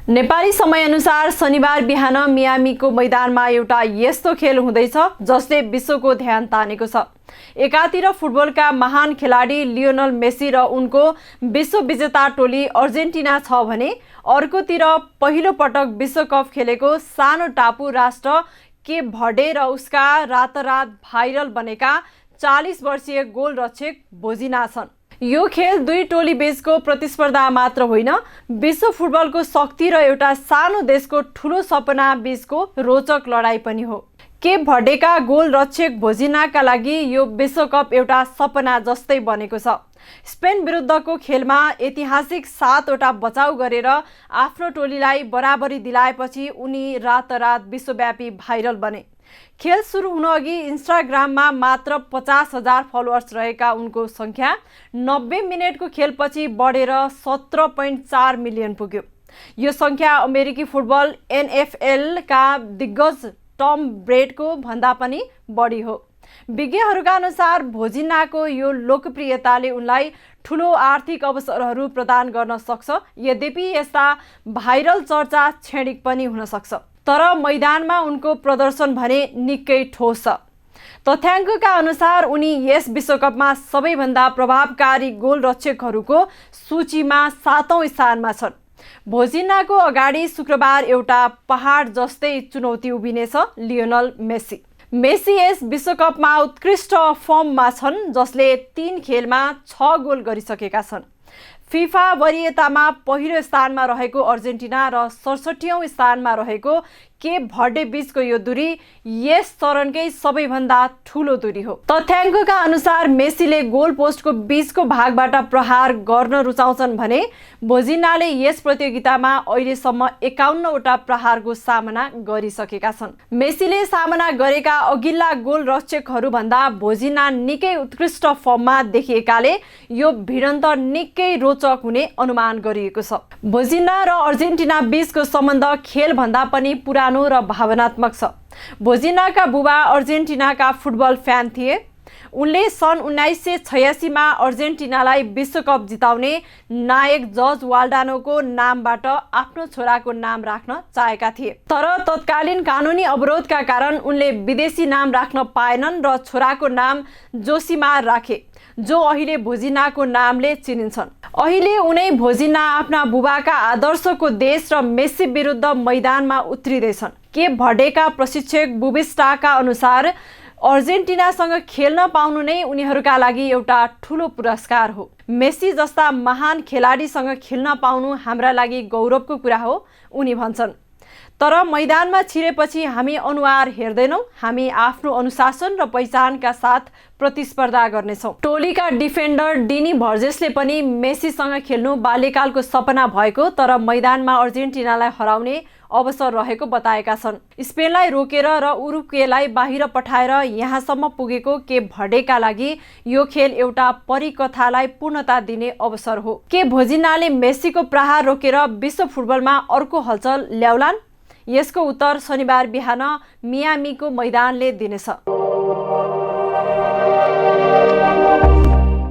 नेपाली समयअनुसार शनिबार बिहान मियामीको मैदानमा एउटा यस्तो खेल हुँदैछ जसले विश्वको ध्यान तानेको छ। एकातिर फुटबलका महान खेलाडी लियोनल मेसी र उनको विश्व विजेता टोली अर्जेन्टिना छ भने अर्कोतिर पहिलो पटक विश्वकप खेलेको सानो टापु राष्ट्र केप भर्डे र उसका रातारात भाइरल बनेका 40 वर्षीय गोलरक्षक भोजिना छन्। यो खेल दुई टोली बीचको प्रतिस्पर्धा मात्र होइन, विश्व फुटबलको शक्ति र एउटा सानो देशको ठूलो सपना बीचको रोचक लडाई पनि हो। केप भर्डेका गोलरक्षक भोजिनाका लागि यो विश्वकप एउटा सपना जस्तै बनेको छ। स्पेन विरुद्धको खेलमा ऐतिहासिक 7वटा बचाउ गरेर आफ्नो टोलीलाई बराबरी दिलाएपछि उनी रातारात विश्वव्यापी भाइरल बने। खेल सुरु हुनुअघि इन्स्टाग्राममा मात्र 50,000 फलोअर्स रहेका उनको संख्या 90 मिनेटको खेलपछि बढेर 17.4 मिलियन पुग्यो। यो संख्या अमेरिकी फुटबल NFL का दिग्गज टम ब्रेडको भन्दा पनि बढी हो। विज्ञहरूका अनुसार भोजिनाको यो लोकप्रियताले उनलाई ठूलो आर्थिक अवसरहरू प्रदान गर्न सक्छ। यद्यपि यस्ता भाइरल चर्चा क्षणिक पनि हुन सक्छ, तर मैदानमा उनको प्रदर्शन भने निकै ठोस छ। तथ्याङ्कका अनुसार उनी यस विश्वकपमा सबैभन्दा प्रभावकारी गोलरक्षकहरूको सूचीमा 7औं स्थानमा छन्। भोजिनाको अगाडि शुक्रबार एउटा पहाड जस्तै चुनौती उभिनेछ। लियोनल मेसी यस विश्वकपमा उत्कृष्ट फर्ममा छन्, जसले 3 खेलमा 6 गोल गरिसकेका छन्। फिफा वरियतामा पहिलो स्थानमा रहेको अर्जेन्टिना र 67औं स्थानमा रहेको केप भर्डे बीचको यो दूरी यस चरणकै सबैभन्दा ठूलो दूरी हो। तथ्याङ्कका अनुसार मेसीले गोल पोस्टको बीचको भागबाट प्रहार गर्न रुचाउँछन् भने भोजिनाले यस प्रतियोगितामा अहिलेसम्म 51वटा प्रहारको सामना गरिसकेका छन्। मेसीले सामना गरेका अघिल्ला गोलरक्षकहरूभन्दा भोजिना निकै उत्कृष्ट फर्ममा देखिएकाले यो भिडन्त निकै रोचक हुने अनुमान गरिएको छ। भोजिना र अर्जेन्टिना बीचको सम्बन्ध खेलभन्दा पनि पुरानो र भावनात्मक छ। भोजिनाका बुबा अर्जेन्टिनाका फुटबल फ्यान थिए। उनले सन् 1986 मा अर्जेन्टिनालाई विश्वकप जिताउने नायक जर्ज वाल्डानोको नामबाट आफ्नो छोराको नाम राख्न चाहेका थिए, तर तत्कालीन कानुनी अवरोधका कारण उनले विदेशी नाम राख्न पाएनन् र छोराको नाम जोसिमार राखे, जो अहिले भोजिनाको नामले चिनिन्छन्। अहिले उनै भोजिना आफ्ना बुबाका आदर्शको देश र मेसी विरुद्ध मैदानमा उत्रिँदैछन्। केप भर्डेका प्रशिक्षक बुबिस्टाका अनुसार अर्जेन्टिनासँग खेल्न पाउनु नै उनीहरूका लागि एउटा ठूलो पुरस्कार हो। मेसी जस्ता महान खेलाडीसँग खेल्न पाउनु हाम्रा लागि गौरवको कुरा हो, उनी भन्छन्। तर मैदानमा छिरेपछि हामी अनुहार हेर्दैनौं, हामी आफ्नो अनुशासन र पहिचानका साथ प्रतिस्पर्धा गर्नेछौँ। टोलीका डिफेन्डर डिनी भर्जेसले पनि मेसीसँग खेल्नु बाल्यकालको सपना भएको तर मैदानमा अर्जेन्टिनालाई हराउने अवसर रहेको बताएका छन्। स्पेनलाई रोकेर र उरुग्वेलाई बाहिर पठाएर यहाँसम्म पुगेको केप भर्डेका लागि यो खेल एउटा परिकथालाई पूर्णता दिने अवसर हो। के भोजिनाले मेसीको प्रहार रोकेर विश्व फुटबलमा अर्को हलचल ल्याउलान्? यसको उत्तर शनिबार बिहान मियामीको मैदानले दिनेछ।